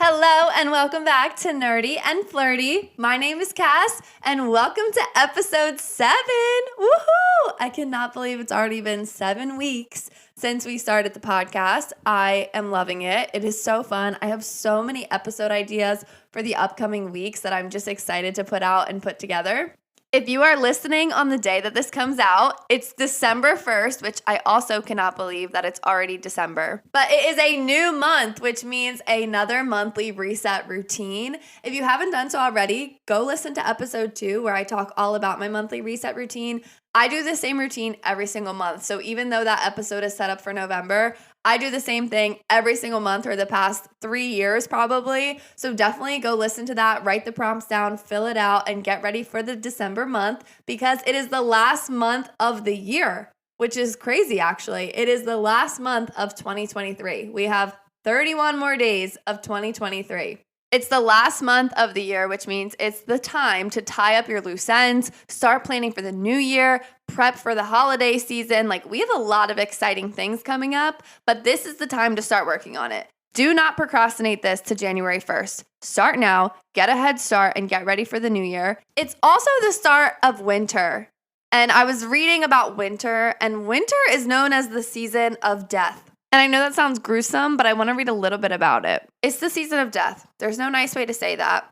Hello and welcome back to Nerdy and Flirty. My name is Cass and welcome to episode 7. Woohoo! I cannot believe it's already been 7 weeks since we started the podcast. I am loving it. It is so fun. I have so many episode ideas for the upcoming weeks that I'm just excited to put out and put together. If you are listening on the day that this comes out, it's December 1st, which I also cannot believe that it's already December. But it is a new month, which means another monthly reset routine. If you haven't done so already, go listen to episode 2 where I talk all about my monthly reset routine. I do the same routine every single month. So even though that episode is set up for November, I do the same thing every single month for the past 3 years probably. So definitely go listen to that, write the prompts down, fill it out, and get ready for the December month because it is the last month of the year, which is crazy actually. It is the last month of 2023. We have 31 more days of 2023. It's the last month of the year, which means it's the time to tie up your loose ends, start planning for the new year, prep for the holiday season. Like, we have a lot of exciting things coming up, but this is the time to start working on it. Do not procrastinate this to January 1st. Start now, get a head start, and get ready for the new year. It's also the start of winter. And I was reading about winter, and winter is known as the season of death. And I know that sounds gruesome, but I want to read a little bit about it. It's the season of death. There's no nice way to say that.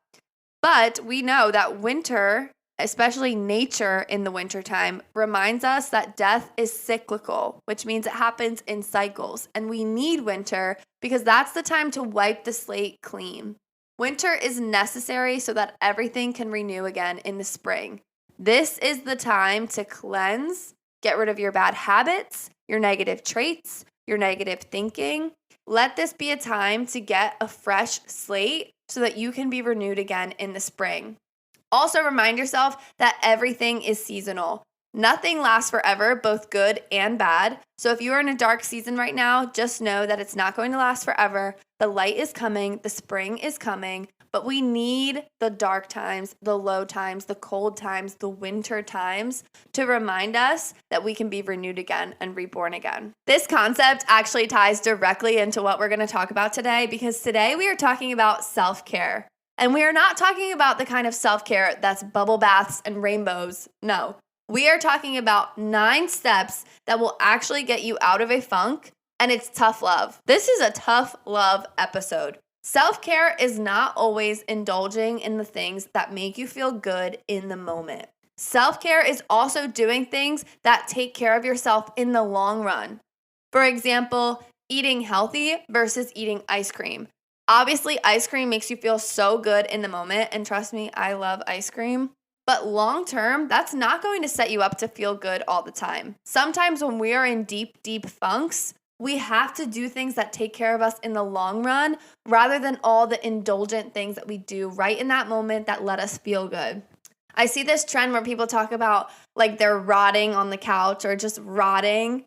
But we know that winter, especially nature in the wintertime, reminds us that death is cyclical, which means it happens in cycles. And we need winter because that's the time to wipe the slate clean. Winter is necessary so that everything can renew again in the spring. This is the time to cleanse, get rid of your bad habits, your negative traits, your negative thinking. Let this be a time to get a fresh slate so that you can be renewed again in the spring. Also remind yourself that everything is seasonal. Nothing lasts forever, both good and bad. So if you are in a dark season right now, just know that it's not going to last forever. The light is coming, the spring is coming, but we need the dark times, the low times, the cold times, the winter times to remind us that we can be renewed again and reborn again. This concept actually ties directly into what we're going to talk about today because today we are talking about self-care. And we are not talking about the kind of self-care that's bubble baths and rainbows. No, we are talking about 9 steps that will actually get you out of a funk, and it's tough love. This is a tough love episode. Self-care is not always indulging in the things that make you feel good in the moment. Self-care is also doing things that take care of yourself in the long run. For example, eating healthy versus eating ice cream. Obviously, ice cream makes you feel so good in the moment, and trust me, I love ice cream. But long term, that's not going to set you up to feel good all the time. Sometimes when we are in deep, deep funks, we have to do things that take care of us in the long run rather than all the indulgent things that we do right in that moment that let us feel good. I see this trend where people talk about like they're rotting on the couch or just rotting.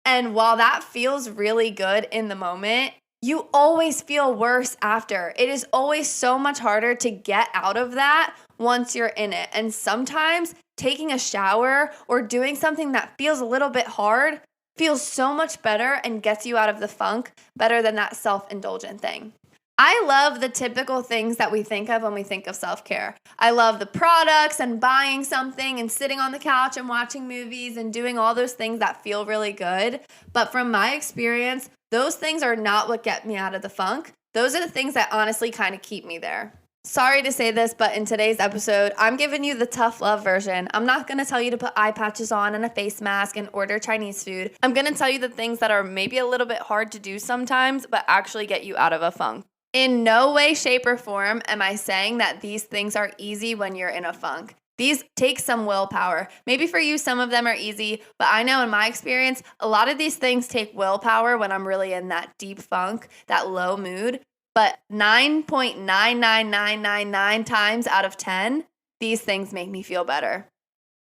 And while that feels really good in the moment, you always feel worse after. It is always so much harder to get out of that once you're in it. And sometimes taking a shower or doing something that feels a little bit hard feels so much better and gets you out of the funk better than that self-indulgent thing. I love the typical things that we think of when we think of self-care. I love the products and buying something and sitting on the couch and watching movies and doing all those things that feel really good. But from my experience, those things are not what get me out of the funk. Those are the things that honestly kind of keep me there. Sorry to say this, but in today's episode, I'm giving you the tough love version. I'm not going to tell you to put eye patches on and a face mask and order Chinese food. I'm going to tell you the things that are maybe a little bit hard to do sometimes, but actually get you out of a funk. In no way, shape, or form am I saying that these things are easy when you're in a funk. These take some willpower. Maybe for you, some of them are easy, but I know in my experience, a lot of these things take willpower when I'm really in that deep funk, that low mood. But 9.99999 times out of 10, these things make me feel better.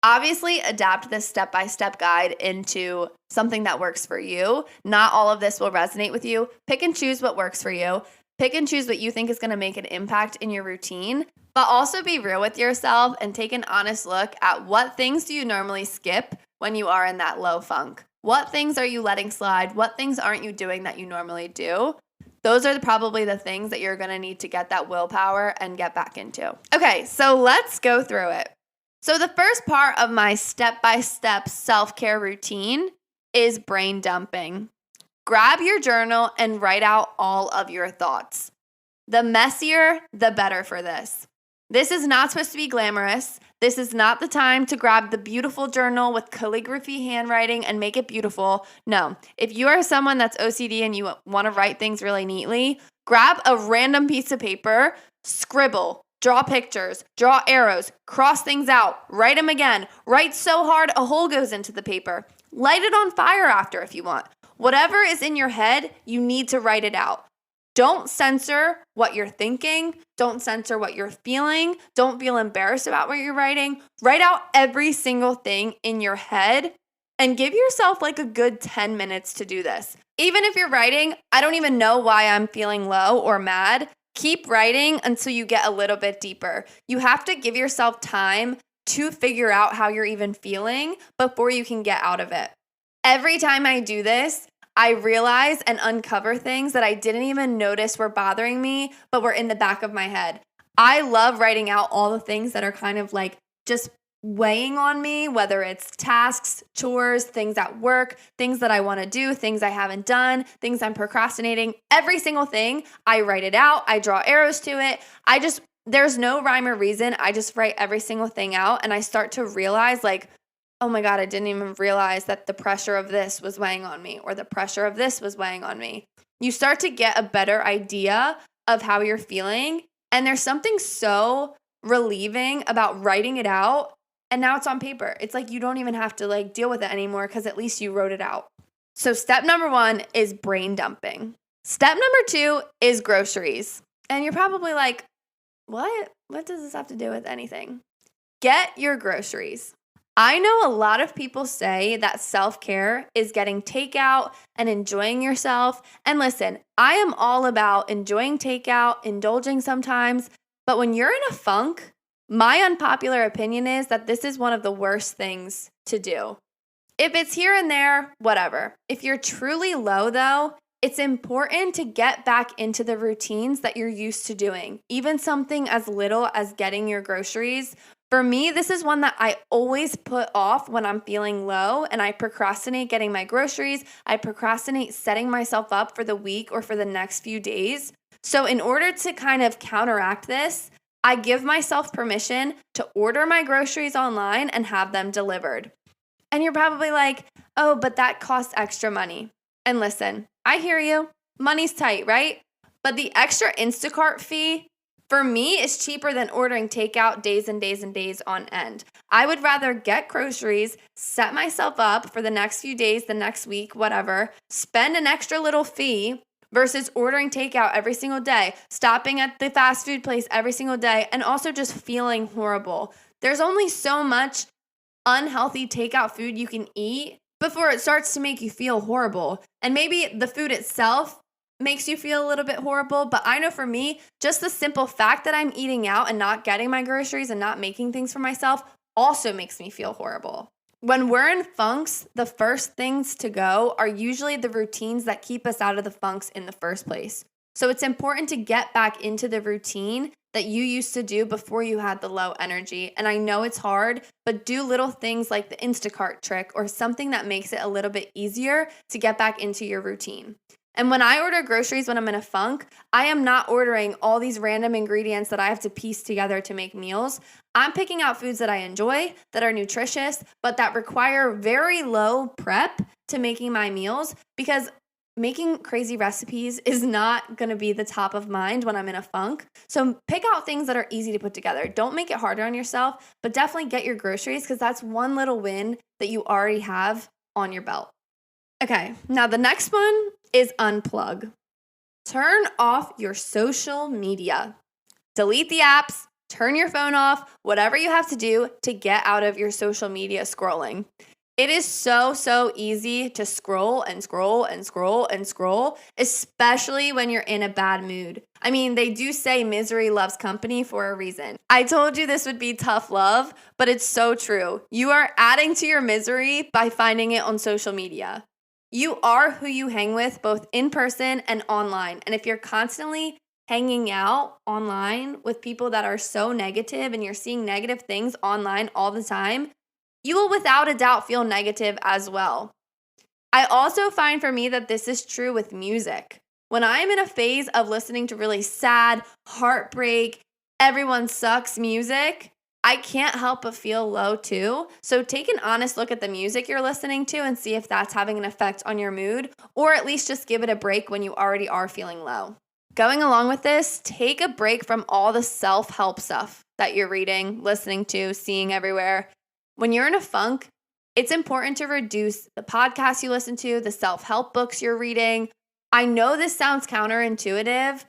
Obviously, adapt this step-by-step guide into something that works for you. Not all of this will resonate with you. Pick and choose what works for you. Pick and choose what you think is going to make an impact in your routine, but also be real with yourself and take an honest look at what things do you normally skip when you are in that low funk. What things are you letting slide? What things aren't you doing that you normally do? Those are probably the things that you're going to need to get that willpower and get back into. Okay, so let's go through it. So the first part of my step-by-step self-care routine is brain dumping. Grab your journal and write out all of your thoughts. The messier, the better for this. This is not supposed to be glamorous. This is not the time to grab the beautiful journal with calligraphy handwriting and make it beautiful. No, if you are someone that's OCD and you want to write things really neatly, grab a random piece of paper, scribble, draw pictures, draw arrows, cross things out, write them again. Write so hard a hole goes into the paper. Light it on fire after if you want. Whatever is in your head, you need to write it out. Don't censor what you're thinking. Don't censor what you're feeling. Don't feel embarrassed about what you're writing. Write out every single thing in your head and give yourself like a good 10 minutes to do this. Even if you're writing, I don't even know why I'm feeling low or mad. Keep writing until you get a little bit deeper. You have to give yourself time to figure out how you're even feeling before you can get out of it. Every time I do this, I realize and uncover things that I didn't even notice were bothering me, but were in the back of my head. I love writing out all the things that are kind of like just weighing on me, whether it's tasks, chores, things at work, things that I want to do, things I haven't done, things I'm procrastinating. Every single thing, I write it out. I draw arrows to it. There's no rhyme or reason. I just write every single thing out, and I start to realize like, oh my God, I didn't even realize that the pressure of this was weighing on me, or the pressure of this was weighing on me. You start to get a better idea of how you're feeling. And there's something so relieving about writing it out. And now it's on paper. It's like you don't even have to like deal with it anymore because at least you wrote it out. So step number 1 is brain dumping. Step number 2 is groceries. And you're probably like, what? What does this have to do with anything? Get your groceries. I know a lot of people say that self-care is getting takeout and enjoying yourself. And listen, I am all about enjoying takeout, indulging sometimes. But when you're in a funk, my unpopular opinion is that this is one of the worst things to do. If it's here and there, whatever. If you're truly low though, it's important to get back into the routines that you're used to doing. Even something as little as getting your groceries. For me, this is one that I always put off when I'm feeling low, and I procrastinate getting my groceries. I procrastinate setting myself up for the week or for the next few days. So in order to kind of counteract this, I give myself permission to order my groceries online and have them delivered. And you're probably like, oh, but that costs extra money. And listen, I hear you. Money's tight, right? But the extra Instacart fee for me is cheaper than ordering takeout days and days and days on end. I would rather get groceries, set myself up for the next few days, the next week, whatever, spend an extra little fee versus ordering takeout every single day, stopping at the fast food place every single day, and also just feeling horrible. There's only so much unhealthy takeout food you can eat before it starts to make you feel horrible. And maybe the food itself makes you feel a little bit horrible, but I know for me, just the simple fact that I'm eating out and not getting my groceries and not making things for myself also makes me feel horrible. When we're in funks, the first things to go are usually the routines that keep us out of the funks in the first place. So it's important to get back into the routine that you used to do before you had the low energy. And I know it's hard, but do little things like the Instacart trick or something that makes it a little bit easier to get back into your routine. And when I order groceries when I'm in a funk, I am not ordering all these random ingredients that I have to piece together to make meals. I'm picking out foods that I enjoy, that are nutritious, but that require very low prep to making my meals, because making crazy recipes is not going to be the top of mind when I'm in a funk. So pick out things that are easy to put together. Don't make it harder on yourself, but definitely get your groceries, because that's one little win that you already have on your belt. Okay, now the next one is unplug. Turn off your social media. Delete the apps, turn your phone off, whatever you have to do to get out of your social media scrolling. It is so easy to scroll and scroll and scroll and scroll, especially when you're in a bad mood. I mean, they do say misery loves company for a reason. I told you this would be tough love, but it's so true. You are adding to your misery by finding it on social media. You are who you hang with, both in person and online. And if you're constantly hanging out online with people that are so negative and you're seeing negative things online all the time, you will without a doubt feel negative as well. I also find for me that this is true with music. When I'm in a phase of listening to really sad, heartbreak, everyone sucks music, I can't help but feel low too. So take an honest look at the music you're listening to and see if that's having an effect on your mood, or at least just give it a break when you already are feeling low. Going along with this, take a break from all the self-help stuff that you're reading, listening to, seeing everywhere. When you're in a funk, it's important to reduce the podcasts you listen to, the self-help books you're reading. I know this sounds counterintuitive,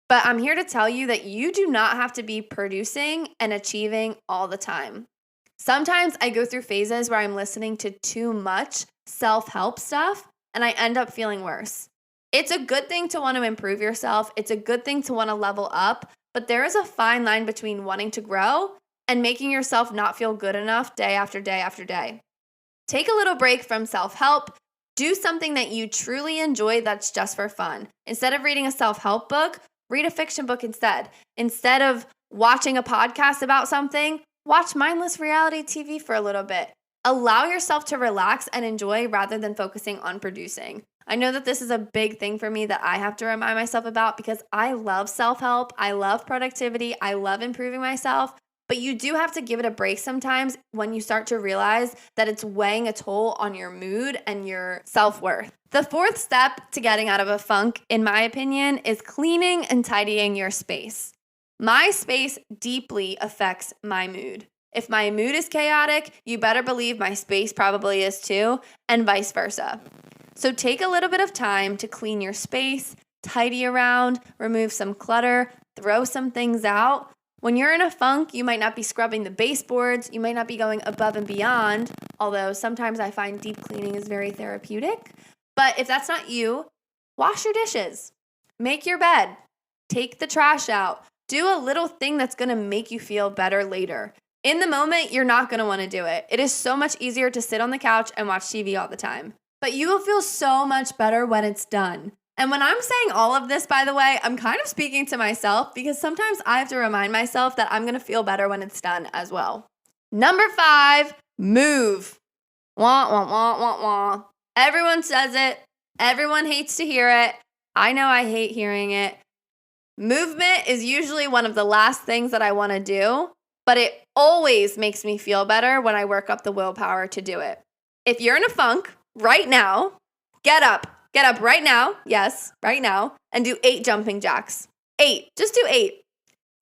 but I'm here to tell you that you do not have to be producing and achieving all the time. Sometimes I go through phases where I'm listening to too much self-help stuff and I end up feeling worse. It's a good thing to want to improve yourself. It's a good thing to want to level up, but there is a fine line between wanting to grow and making yourself not feel good enough day after day after day. Take a little break from self-help. Do something that you truly enjoy that's just for fun. Instead of reading a self-help book, read a fiction book instead. Instead of watching a podcast about something, watch mindless reality TV for a little bit. Allow yourself to relax and enjoy rather than focusing on producing. I know that this is a big thing for me that I have to remind myself about because I love self-help, I love productivity, I love improving myself, but you do have to give it a break sometimes when you start to realize that it's weighing a toll on your mood and your self-worth. The fourth step to getting out of a funk, in my opinion, is cleaning and tidying your space. My space deeply affects my mood. If my mood is chaotic, you better believe my space probably is too, and vice versa. So take a little bit of time to clean your space, tidy around, remove some clutter, throw some things out. When you're in a funk, you might not be scrubbing the baseboards, you might not be going above and beyond, although sometimes I find deep cleaning is very therapeutic. But if that's not you, wash your dishes, make your bed, take the trash out, do a little thing that's gonna make you feel better later. In the moment, you're not gonna wanna do it. It is so much easier to sit on the couch and watch TV all the time. But you will feel so much better when it's done. And when I'm saying all of this, by the way, I'm kind of speaking to myself because sometimes I have to remind myself that I'm going to feel better when it's done as well. Number 5, move. Wah, wah, wah, wah, wah. Everyone says it. Everyone hates to hear it. I know I hate hearing it. Movement is usually one of the last things that I want to do, but it always makes me feel better when I work up the willpower to do it. If you're in a funk right now, get up. Get up right now, yes, right now, and do 8 jumping jacks. 8, just do 8.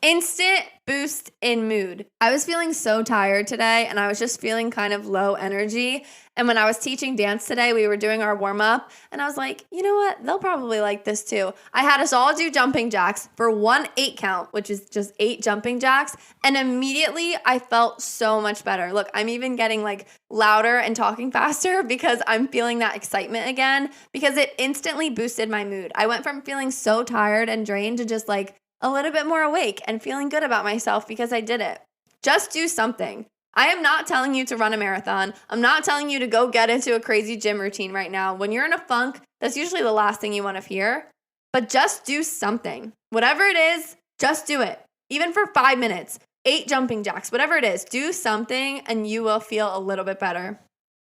Instant boost in mood. I was feeling so tired today and I was just feeling kind of low energy. And when I was teaching dance today, we were doing our warm up and I was like, you know what? They'll probably like this too. I had us all do jumping jacks for 1 8 count, which is just 8 jumping jacks. And immediately I felt so much better. Look, I'm even getting like louder and talking faster because I'm feeling that excitement again because it instantly boosted my mood. I went from feeling so tired and drained to just like a little bit more awake and feeling good about myself because I did it. Just do something. I am not telling you to run a marathon. I'm not telling you to go get into a crazy gym routine right now. When you're in a funk, that's usually the last thing you want to hear. But just do something. Whatever it is, just do it. Even for 5 minutes, 8 jumping jacks, whatever it is, do something and you will feel a little bit better.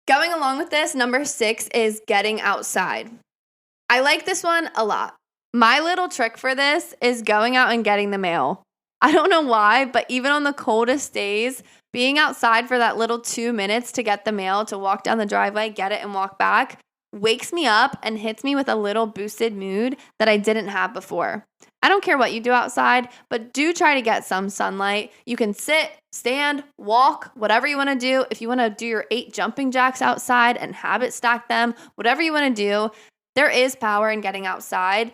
Going along with this, number 6 is getting outside. I like this one a lot. My little trick for this is going out and getting the mail. I don't know why, but even on the coldest days, being outside for that little 2 minutes to get the mail, to walk down the driveway, get it, and walk back, wakes me up and hits me with a little boosted mood that I didn't have before. I don't care what you do outside, but do try to get some sunlight. You can sit, stand, walk, whatever you want to do. If you want to do your 8 jumping jacks outside and habit stack them, whatever you want to do, there is power in getting outside.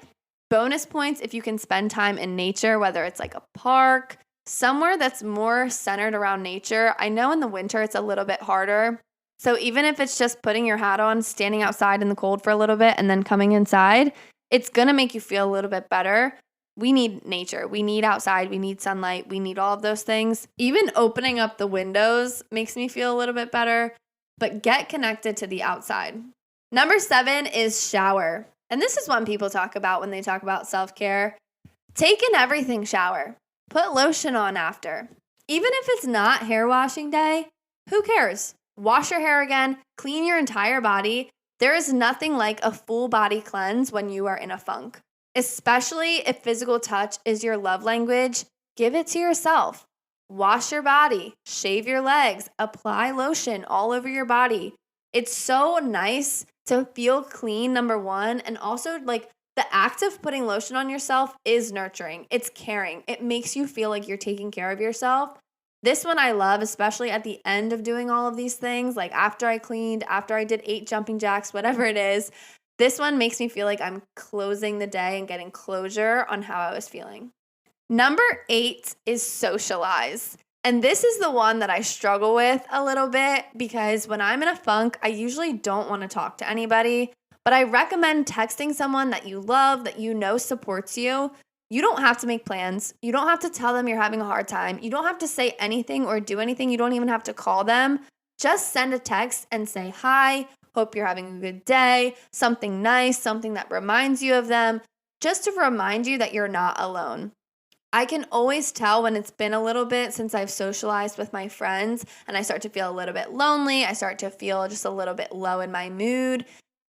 Bonus points if you can spend time in nature, whether it's like a park, somewhere that's more centered around nature. I know in the winter it's a little bit harder. So even if it's just putting your hat on, standing outside in the cold for a little bit, and then coming inside, it's going to make you feel a little bit better. We need nature. We need outside. We need sunlight. We need all of those things. Even opening up the windows makes me feel a little bit better, but get connected to the outside. Number 7 is shower. And this is one people talk about when they talk about self-care. Take an everything shower. Put lotion on after. Even if it's not hair washing day, who cares? Wash your hair again, clean your entire body. There is nothing like a full body cleanse when you are in a funk. Especially if physical touch is your love language, give it to yourself. Wash your body, shave your legs, apply lotion all over your body. It's so nice to feel clean, number one, and also like the act of putting lotion on yourself is nurturing. It's caring. It makes you feel like you're taking care of yourself. This one I love, especially at the end of doing all of these things, like after I cleaned, after I did 8 jumping jacks, whatever it is. This one makes me feel like I'm closing the day and getting closure on how I was feeling. Number 8 is socialize. And this is the one that I struggle with a little bit because when I'm in a funk, I usually don't want to talk to anybody. But I recommend texting someone that you love, that you know supports you. You don't have to make plans. You don't have to tell them you're having a hard time. You don't have to say anything or do anything. You don't even have to call them. Just send a text and say, hi, hope you're having a good day, something nice, something that reminds you of them, just to remind you that you're not alone. I can always tell when it's been a little bit since I've socialized with my friends and I start to feel a little bit lonely. I start to feel just a little bit low in my mood.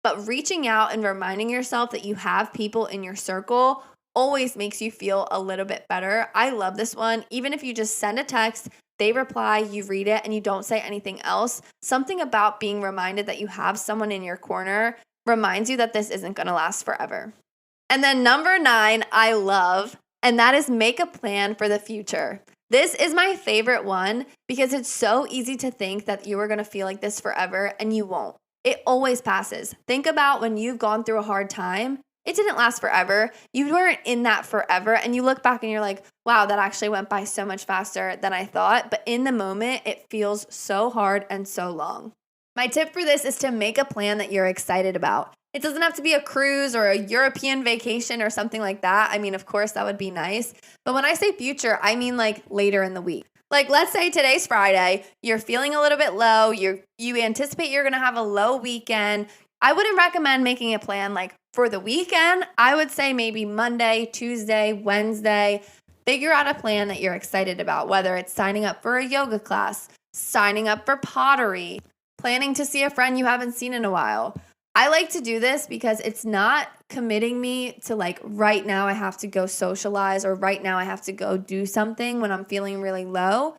But reaching out and reminding yourself that you have people in your circle always makes you feel a little bit better. I love this one. Even if you just send a text, they reply, you read it, and you don't say anything else, something about being reminded that you have someone in your corner reminds you that this isn't going to last forever. And then number 9, I love, and that is make a plan for the future. This is my favorite one because it's so easy to think that you are going to feel like this forever, and you won't. It always passes. Think about when you've gone through a hard time. It didn't last forever. You weren't in that forever. And you look back and you're like, wow, that actually went by so much faster than I thought. But in the moment, it feels so hard and so long. My tip for this is to make a plan that you're excited about. It doesn't have to be a cruise or a European vacation or something like that. I mean, of course, that would be nice. But when I say future, I mean like later in the week. Like, let's say today's Friday, you're feeling a little bit low, you anticipate you're going to have a low weekend. I wouldn't recommend making a plan like for the weekend. I would say maybe Monday, Tuesday, Wednesday, figure out a plan that you're excited about, whether it's signing up for a yoga class, signing up for pottery, planning to see a friend you haven't seen in a while. I like to do this because it's not committing me to like right now I have to go socialize or right now I have to go do something when I'm feeling really low.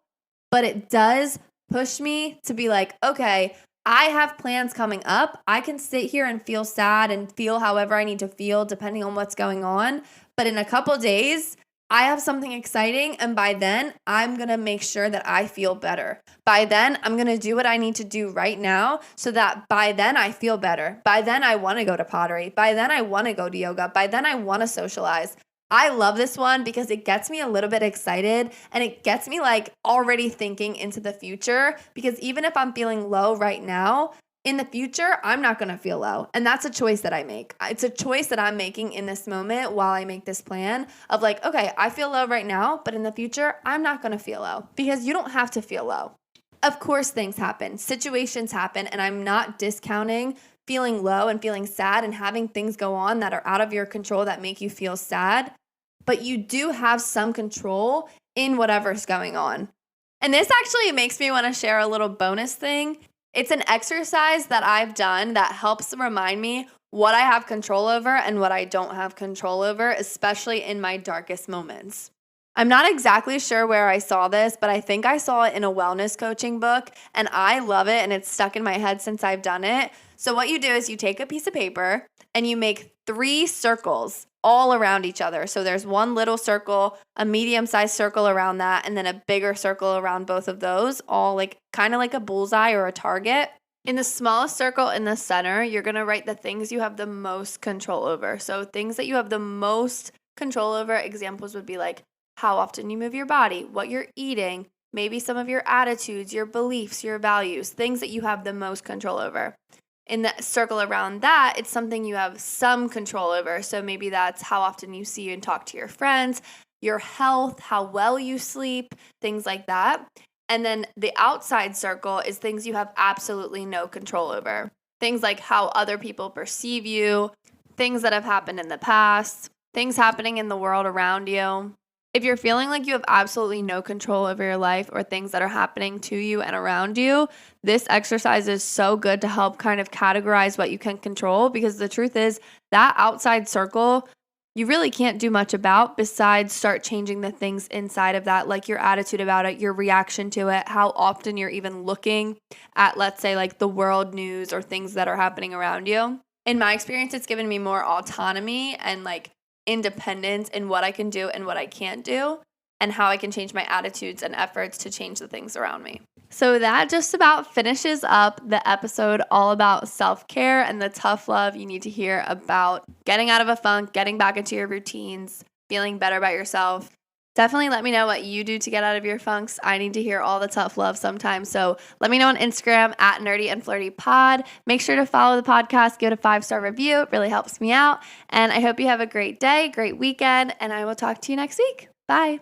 But it does push me to be like, okay, I have plans coming up. I can sit here and feel sad and feel however I need to feel depending on what's going on. But in a couple days, I have something exciting, and by then, I'm going to make sure that I feel better. By then, I'm going to do what I need to do right now so that by then I feel better. By then, I want to go to pottery. By then, I want to go to yoga. By then, I want to socialize. I love this one because it gets me a little bit excited and it gets me like already thinking into the future, because even if I'm feeling low right now, in the future, I'm not going to feel low. And that's a choice that I make. It's a choice that I'm making in this moment while I make this plan of like, okay, I feel low right now, but in the future, I'm not going to feel low, because you don't have to feel low. Of course, things happen, situations happen, and I'm not discounting feeling low and feeling sad and having things go on that are out of your control that make you feel sad, but you do have some control in whatever's going on. And this actually makes me want to share a little bonus thing. It's an exercise that I've done that helps remind me what I have control over and what I don't have control over, especially in my darkest moments. I'm not exactly sure where I saw this, but I think I saw it in a wellness coaching book, and I love it, and it's stuck in my head since I've done it. So what you do is you take a piece of paper and you make 3 circles all around each other. So there's one little circle, a medium-sized circle around that, and then a bigger circle around both of those, all like kind of like a bullseye or a target. In the smallest circle in the center, you're going to write the things you have the most control over. So things that you have the most control over, examples would be like how often you move your body, what you're eating, maybe some of your attitudes, your beliefs, your values, things that you have the most control over. In the circle around that, it's something you have some control over. So maybe that's how often you see and talk to your friends, your health, how well you sleep, things like that. And then the outside circle is things you have absolutely no control over. Things like how other people perceive you, things that have happened in the past, things happening in the world around you. If you're feeling like you have absolutely no control over your life or things that are happening to you and around you, this exercise is so good to help kind of categorize what you can control, because the truth is that outside circle, you really can't do much about besides start changing the things inside of that, like your attitude about it, your reaction to it, how often you're even looking at, let's say, like the world news or things that are happening around you. In my experience, it's given me more autonomy and like independence in what I can do and what I can't do, and how I can change my attitudes and efforts to change the things around me. So that just about finishes up the episode all about self-care and the tough love you need to hear about getting out of a funk, getting back into your routines, feeling better about yourself. Definitely let me know what you do to get out of your funks. I need to hear all the tough love sometimes. So let me know on Instagram at Nerdy and Flirty Pod. Make sure to follow the podcast, give it a 5-star review. It really helps me out. And I hope you have a great day, great weekend, and I will talk to you next week. Bye.